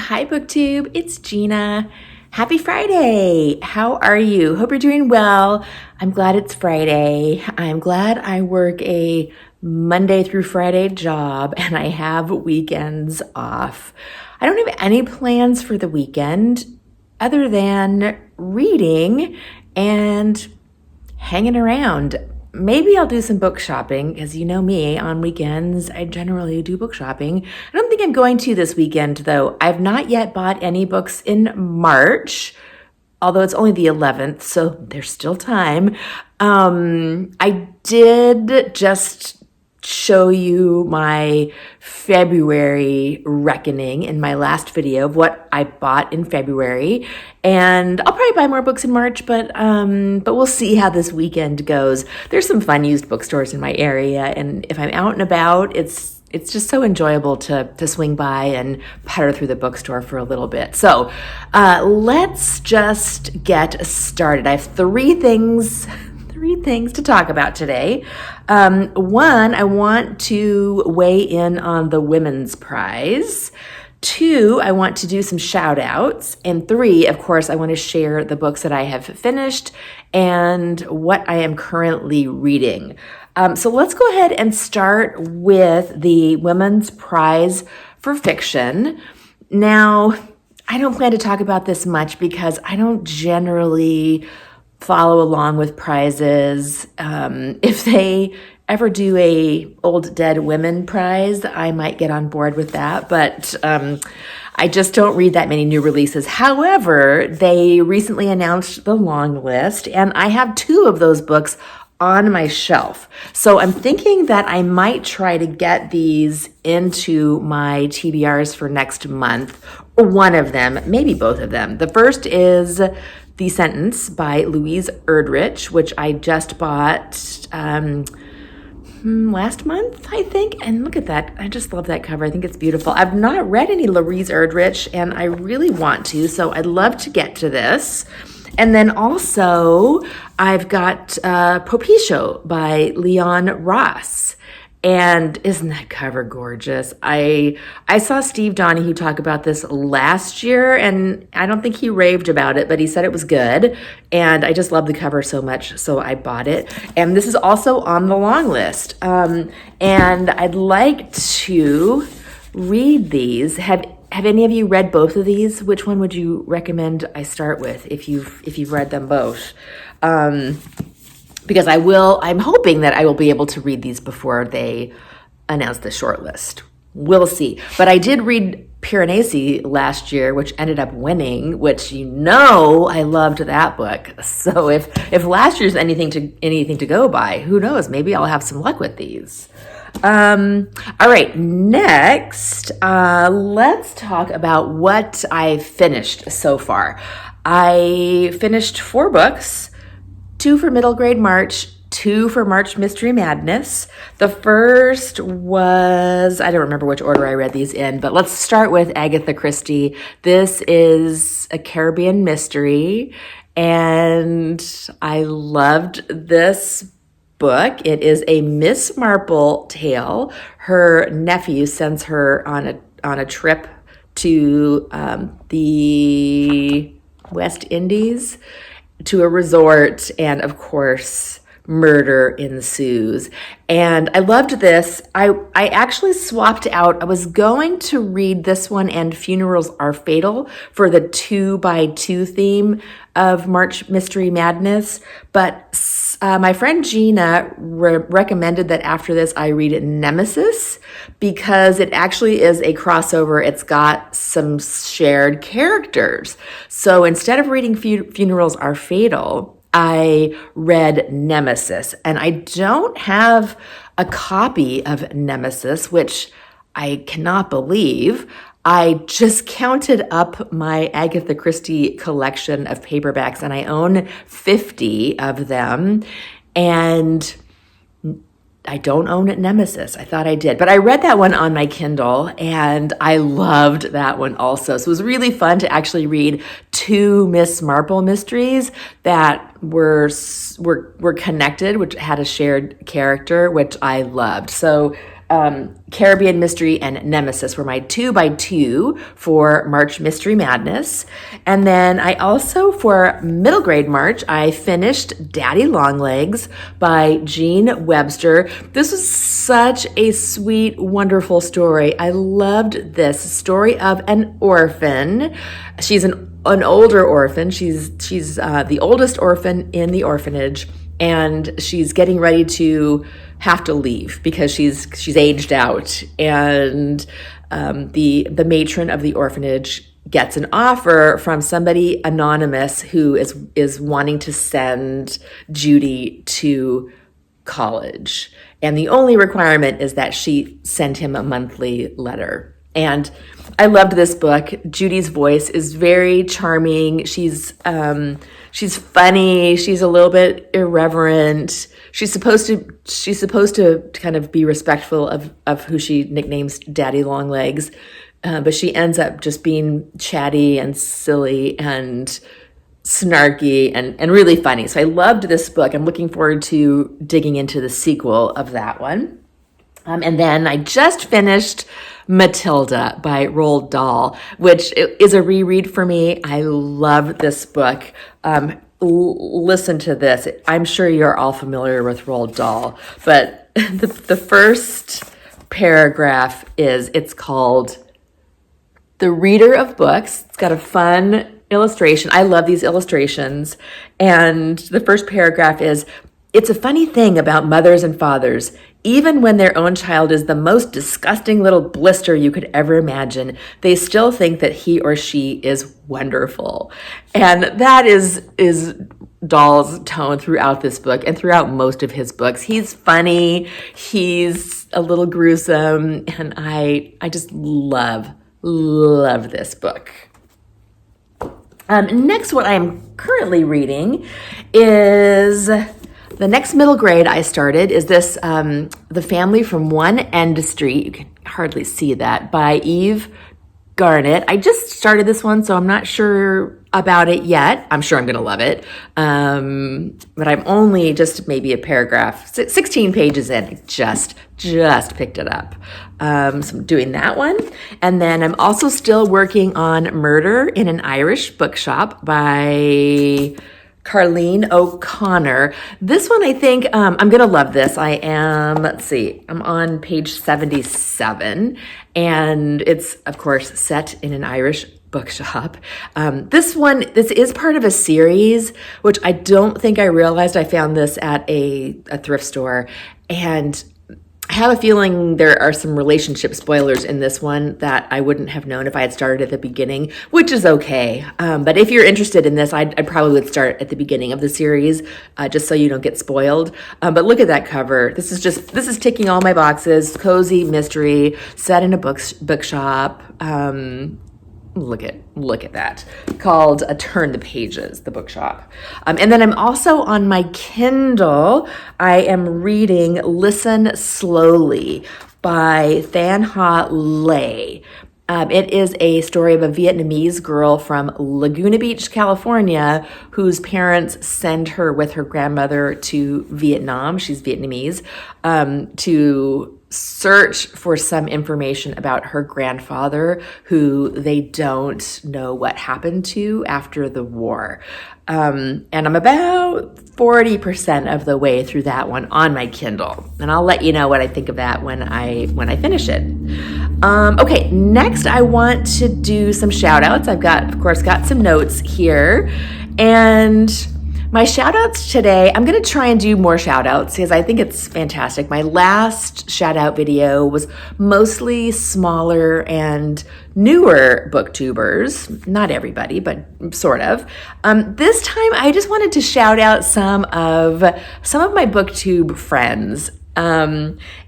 Hi, Booktube. It's Gina. Happy Friday. How are you? Hope you're doing well. I'm glad it's Friday. I'm glad I work a Monday through Friday job and I have weekends off. I don't have any plans for the weekend other than reading and hanging around. Maybe I'll do some book shopping because you know me, on weekends I generally do book shopping. I don't think I'm going to this weekend though. I've not yet bought any books in March, although it's only the 11th, so there's still time. I did just show you my February reckoning in my last video of what I bought in February, and I'll probably buy more books in March, but we'll see how this weekend goes. There's some fun used bookstores in my area, and if I'm out and about, it's just so enjoyable to swing by and putter through the bookstore for a little bit. So let's just get started. I have three things to talk about today. One, I want to weigh in on the Women's Prize. Two, I want to do some shout outs. And three, of course, I want to share the books that I have finished and what I am currently reading. So let's go ahead and start with the Women's Prize for Fiction. Now, I don't plan to talk about this much because I don't generally follow along with prizes. If they ever do a old dead women prize, I might get on board with that, but I just don't read that many new releases. However, they recently announced the long list, and I have two of those books on my shelf. So I'm thinking that I might try to get these into my TBRs for next month, or one of them, maybe both of them. The first is The Sentence by Louise Erdrich, which I just bought last month, I think. And look at that. I just love that cover. I think it's beautiful. I've not read any Louise Erdrich, and I really want to, so I'd love to get to this. And then also, I've got Popisho by Leone Ross. And isn't that cover gorgeous? I saw Steve Donahue talk about this last year, and I don't think he raved about it, but he said it was good. And I just love the cover so much, so I bought it. And this is also on the long list. And I'd like to read these. Have any of you read both of these? Which one would you recommend I start with if you've read them both? Because I'm hoping that I will be able to read these before they announce the short list. We'll see. But I did read Piranesi last year, which ended up winning, which I loved that book. So if last year's anything to go by, who knows? Maybe I'll have some luck with these. All right, next, let's talk about what I've finished so far. I finished 4 books. 2 for middle grade March, 2 for March Mystery Madness. The first was, I don't remember which order I read these in, but let's start with Agatha Christie. This is a Caribbean mystery, and I loved this book. It is a Miss Marple tale. Her nephew sends her on a trip to the West Indies, to a resort, and of course, murder ensues. And I loved this. I actually swapped out. I was going to read this one and Funerals Are Fatal for the 2x2 theme of March Mystery Madness, but my friend Gina recommended that after this I read Nemesis because it actually is a crossover. It's got some shared characters. So instead of reading Funerals Are Fatal, I read Nemesis, and I don't have a copy of Nemesis, which I cannot believe. I just counted up my Agatha Christie collection of paperbacks, and I own 50 of them, and I don't own Nemesis. I thought I did, but I read that one on my Kindle, and I loved that one also. So it was really fun to actually read 2 Miss Marple mysteries that were connected, which had a shared character, which I loved. So Caribbean Mystery and Nemesis were my 2x2 for March Mystery Madness. And then I also, for middle grade March, I finished Daddy Longlegs by Jean Webster. This was such a sweet, wonderful story. I loved this story of an orphan. She's an older orphan. She's the oldest orphan in the orphanage, and she's getting ready to have to leave because she's aged out. And the matron of the orphanage gets an offer from somebody anonymous who is wanting to send Judy to college. And the only requirement is that she send him a monthly letter. And I loved this book. Judy's voice is very charming. She's funny. She's a little bit irreverent. She's supposed to kind of be respectful of who she nicknames Daddy Longlegs, but she ends up just being chatty and silly and snarky and really funny. So I loved this book. I'm looking forward to digging into the sequel of that one. And then I just finished Matilda by Roald Dahl, which is a reread for me. I love this book. Listen to this. I'm sure you're all familiar with Roald Dahl, but the first paragraph it's called The Reader of Books. It's got a fun illustration. I love these illustrations. And the first paragraph is, "It's a funny thing about mothers and fathers. Even when their own child is the most disgusting little blister you could ever imagine, they still think that he or she is wonderful." And that is Dahl's tone throughout this book and throughout most of his books. He's funny, he's a little gruesome, and I just love this book. Next, what I'm currently reading is the next middle grade I started is this, The Family from One End Street. You can hardly see that, by Eve Garnett. I just started this one, so I'm not sure about it yet. I'm sure I'm going to love it. But I'm only just maybe a paragraph, 16 pages in. I just picked it up. So I'm doing that one. And then I'm also still working on Murder in an Irish Bookshop by Carlene O'Connor. This one, I think, I'm going to love this. I'm on page 77, and it's, of course, set in an Irish bookshop. This is part of a series, which I don't think I realized. I found this at a thrift store, and I have a feeling there are some relationship spoilers in this one that I wouldn't have known if I had started at the beginning, which is okay. But if you're interested in this, I probably would start at the beginning of the series, just so you don't get spoiled. But look at that cover. This is ticking all my boxes. Cozy mystery set in a bookshop. Look at that. Called Turn the Pages, the bookshop. And then I'm also on my Kindle. I am reading Listen Slowly by Than Ha Le. It is a story of a Vietnamese girl from Laguna Beach, California, whose parents send her with her grandmother to Vietnam. She's Vietnamese, to search for some information about her grandfather, who they don't know what happened to after the war. And I'm about 40% of the way through that one on my Kindle. And I'll let you know what I think of that when I finish it. Okay, next I want to do some shout outs. I've got some notes here. And my shout outs today, I'm going to try and do more shout outs because I think it's fantastic. My last shout out video was mostly smaller and newer booktubers. Not everybody, but sort of. This time I just wanted to shout out some of my booktube friends.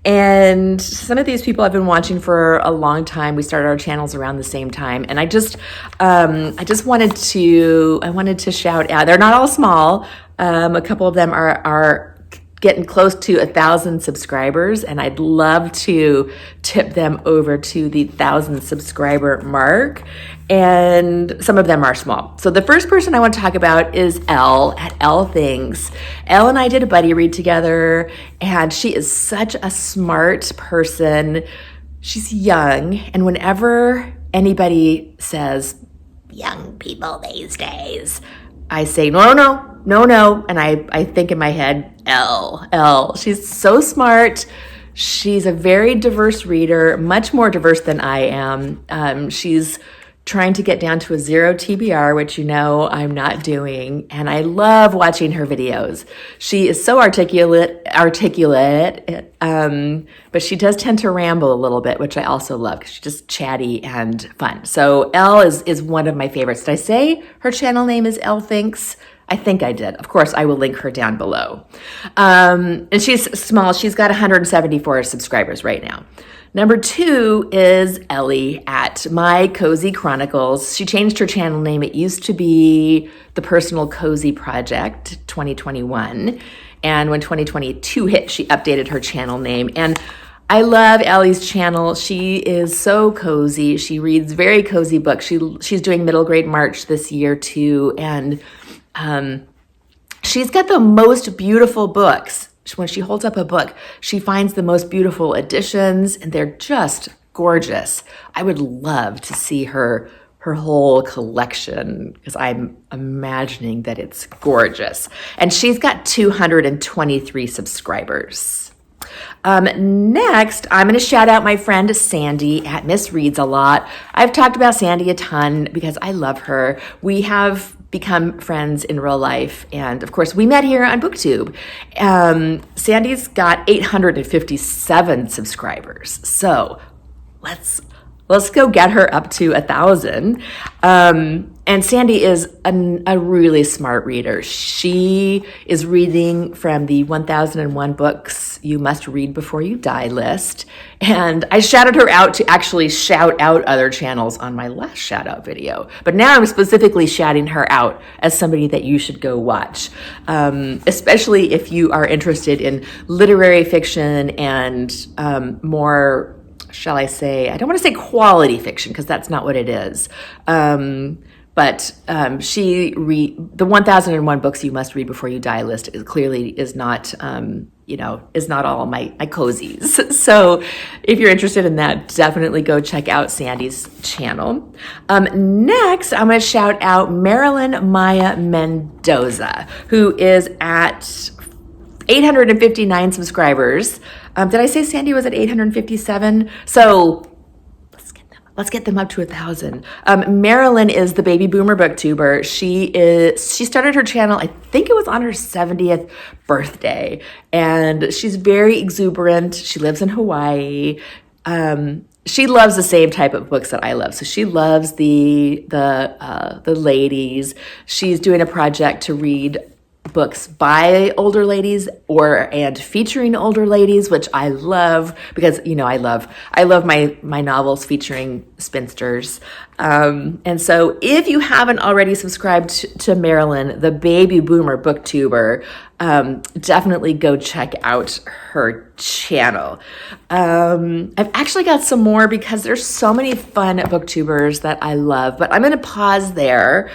And some of these people I've been watching for a long time. We started our channels around the same time, and I wanted to shout out. They're not all small. A couple of them are getting close to 1,000 subscribers, and I'd love to tip them over to the 1,000 subscriber mark. And some of them are small. So the first person I want to talk about is Elle at Elle Thinks. Elle and I did a buddy read together, and she is such a smart person. She's young, and whenever anybody says, young people these days, I say, no, and I think in my head, Elle. She's so smart. She's a very diverse reader, much more diverse than I am. She's trying to get down to a 0 TBR, which you know I'm not doing, and I love watching her videos. She is so articulate, but she does tend to ramble a little bit, which I also love because she's just chatty and fun. So Elle is one of my favorites. Did I say her channel name is Elle Thinks? I think I did. Of course, I will link her down below. And she's small. She's got 174 subscribers right now. Number 2 is Ellie at My Cozy Chronicles. She changed her channel name. It used to be The Personal Cozy Project 2021. And when 2022 hit, she updated her channel name. And I love Ellie's channel. She is so cozy. She reads very cozy books. She's doing middle grade March this year too. And she's got the most beautiful books. When she holds up a book, she finds the most beautiful editions, and they're just gorgeous. I would love to see her whole collection because I'm imagining that it's gorgeous. And she's got 223 subscribers. Next, I'm going to shout out my friend Sandy at Miss Reads a Lot. I've talked about Sandy a ton because I love her. We have become friends in real life, and of course we met here on Booktube. Sandy's got 857 subscribers, so let's go get her up to 1,000. And Sandy is a really smart reader. She is reading from the 1001 Books You Must Read Before You Die list. And I shouted her out to actually shout out other channels on my last shout out video. But now I'm specifically shouting her out as somebody that you should go watch, especially if you are interested in literary fiction and more, shall I say, I don't want to say quality fiction because that's not what it is. But the 1001 Books You Must Read Before You Die list clearly is not, is not all my cozies. So if you're interested in that, definitely go check out Sandy's channel. Next, I'm going to shout out Marilyn Maya Mendoza, who is at 859 subscribers. Did I say Sandy was at 857? So let's get them up to 1,000. Marilyn is the baby boomer booktuber. She started her channel, I think it was on her 70th birthday, and she's very exuberant. She lives in Hawaii. She loves the same type of books that I love. So she loves the ladies. She's doing a project to read books by older ladies and featuring older ladies, which I love because, I love my novels featuring spinsters. And so if you haven't already subscribed to Marilyn, the baby boomer booktuber, definitely go check out her channel. I've actually got some more because there's so many fun booktubers that I love, but I'm going to pause there.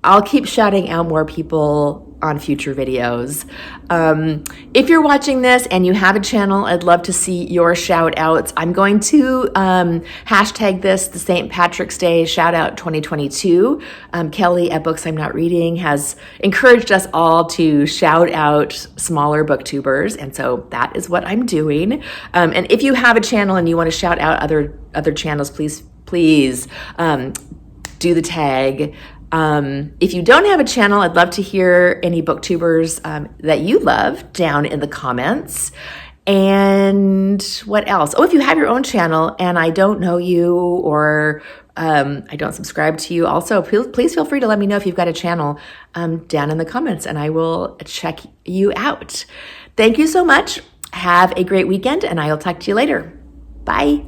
I'll keep shouting out more people on future videos. If you're watching this and you have a channel, I'd love to see your shout outs. I'm going to hashtag this the St. Patrick's Day shout out 2022. Kelly at Books I'm Not Reading has encouraged us all to shout out smaller booktubers, and so that is what I'm doing. And if you have a channel and you want to shout out other channels, please do the tag. If you don't have a channel, I'd love to hear any booktubers that you love down in the comments. And what else? Oh, if you have your own channel and I don't know you or I don't subscribe to you, also please feel free to let me know if you've got a channel down in the comments, and I will check you out. Thank you so much. Have a great weekend, and I'll talk to you later. Bye.